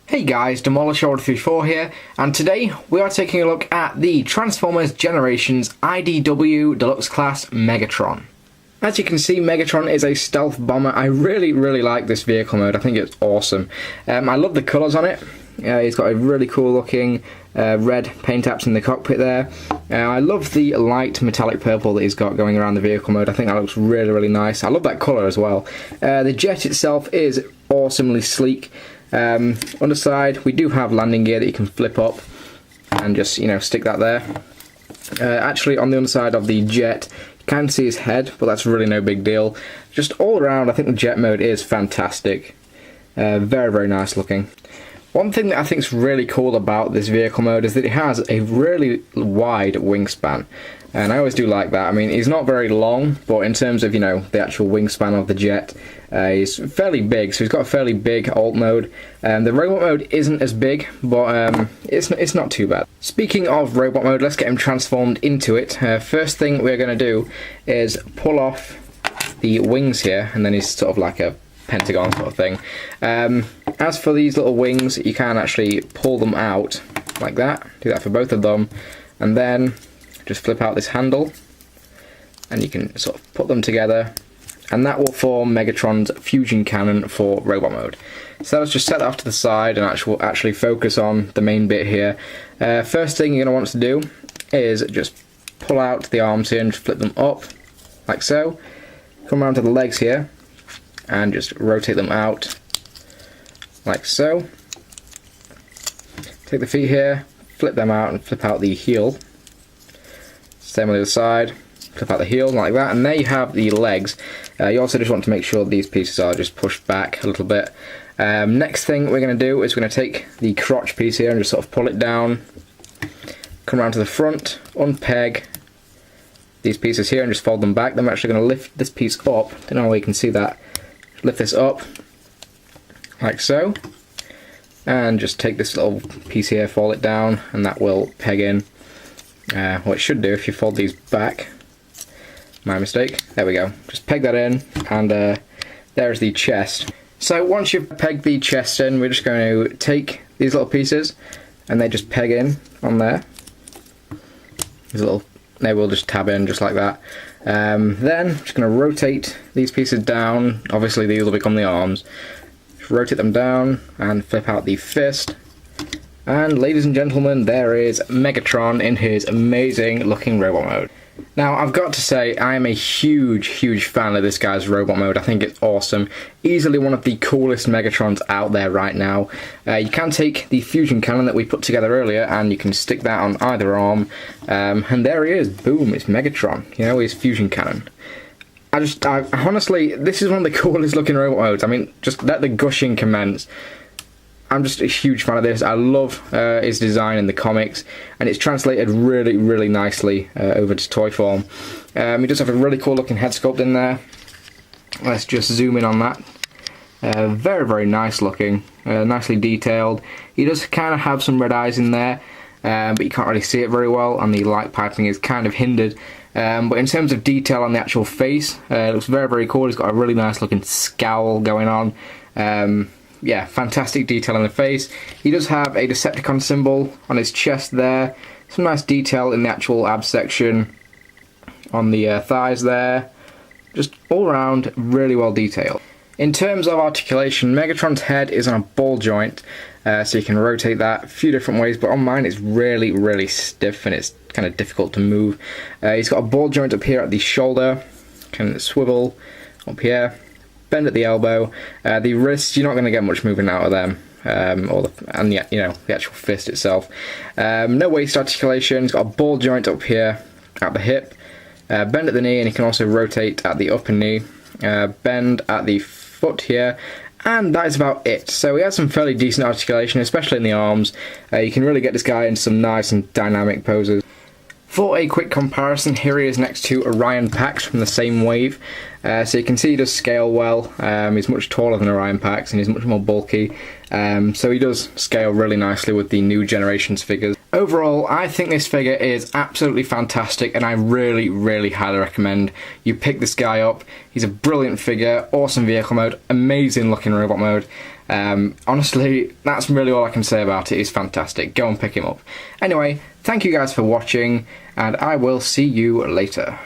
Hey guys, Demolisher34 here, and today we are taking a look at the Transformers Generations IDW Deluxe Class Megatron. As you can see, Megatron is a stealth bomber. I really like this vehicle mode. I think it's awesome. I love the colours on it. He's got a really cool looking red paint apps in the cockpit there. I love the light metallic purple that he's got going around the vehicle mode. I think that looks really nice. I love that colour as well. The jet itself is awesomely sleek. Underside, we do have landing gear that you can flip up and just, stick that there. Actually, on the underside of the jet, you can see his head, but that's really no big deal. Just all around, I think the jet mode is fantastic. Very nice looking. One thing that I think is really cool about this vehicle mode is that it has a really wide wingspan. And I always do like that. I mean, he's not very long, but in terms of, the actual wingspan of the jet, he's fairly big, so he's got a fairly big alt mode. The robot mode isn't as big, but it's not too bad. Speaking of robot mode, let's get him transformed into it. First thing we're going to do is pull off the wings here, and then he's sort of like a pentagon sort of thing. As for these little wings, you can actually pull them out like that. Do that for both of them, and then just flip out this handle, and you can sort of put them together, and that will form Megatron's fusion cannon for robot mode. So let's just set that off to the side and actually focus on the main bit here. First thing you're going to want to do is just pull out the arms here and just flip them up, like so. Come around to the legs here, and just rotate them out, like so. Take the feet here, flip them out, and flip out the heel. Same on the other side, flip out the heel like that, and there you have the legs. You also just want to make sure these pieces are just pushed back a little bit. Next thing we're going to do is we're going to take the crotch piece here and just sort of pull it down, come around to the front, unpeg these pieces here and just fold them back. Then we're actually going to lift this piece up. I don't know where you can see that. Lift this up like so, and just take this little piece here, fold it down, and that will peg in. What it should do if you fold these back. My mistake. There we go. Just peg that in, and there's the chest. So once you've pegged the chest in, we're just going to take these little pieces, and they just peg in on there. They will just tab in just like that. Then I'm just going to rotate these pieces down. Obviously these will become the arms. Just rotate them down and flip out the fist. And ladies and gentlemen, there is Megatron in his amazing looking robot mode. Now, I've got to say, I am a huge fan of this guy's robot mode. I think it's awesome. Easily one of the coolest Megatrons out there right now. You can take the fusion cannon that we put together earlier, and you can stick that on either arm. And there he is. Boom, it's Megatron. His fusion cannon. I honestly, this is one of the coolest looking robot modes. I mean, just let the gushing commence. I'm just a huge fan of this. I love his design in the comics, and it's translated really nicely over to toy form. He does have a really cool looking head sculpt in there. Let's just zoom in on that. Very nice looking, nicely detailed. He does kind of have some red eyes in there, but you can't really see it very well, and the light piping is kind of hindered. But in terms of detail on the actual face, it looks very cool. He's got a really nice looking scowl going on. Yeah, fantastic detail on the face. He does have a Decepticon symbol on his chest there. Some nice detail in the actual abs section, on the thighs there. Just all around really well detailed. In terms of articulation, Megatron's head is on a ball joint, so you can rotate that a few different ways, but on mine it's really stiff and it's kind of difficult to move. He's got a ball joint up here at the shoulder, can swivel up here. Bend at the elbow. The wrists, you're not going to get much movement out of them, and yet, the actual fist itself. No waist articulation. He's got a ball joint up here at the hip. Bend at the knee, and he can also rotate at the upper knee. Bend at the foot here, and that is about it. So he has some fairly decent articulation, especially in the arms. You can really get this guy into some nice and dynamic poses. For a quick comparison, here he is next to Orion Pax from the same wave. So you can see he does scale well. He's much taller than Orion Pax and he's much more bulky. So he does scale really nicely with the new Generations figures. Overall, I think this figure is absolutely fantastic, and I really highly recommend you pick this guy up. He's a brilliant figure, awesome vehicle mode, amazing looking robot mode. Honestly, that's really all I can say about it. He's fantastic. Go and pick him up. Anyway, thank you guys for watching, and I will see you later.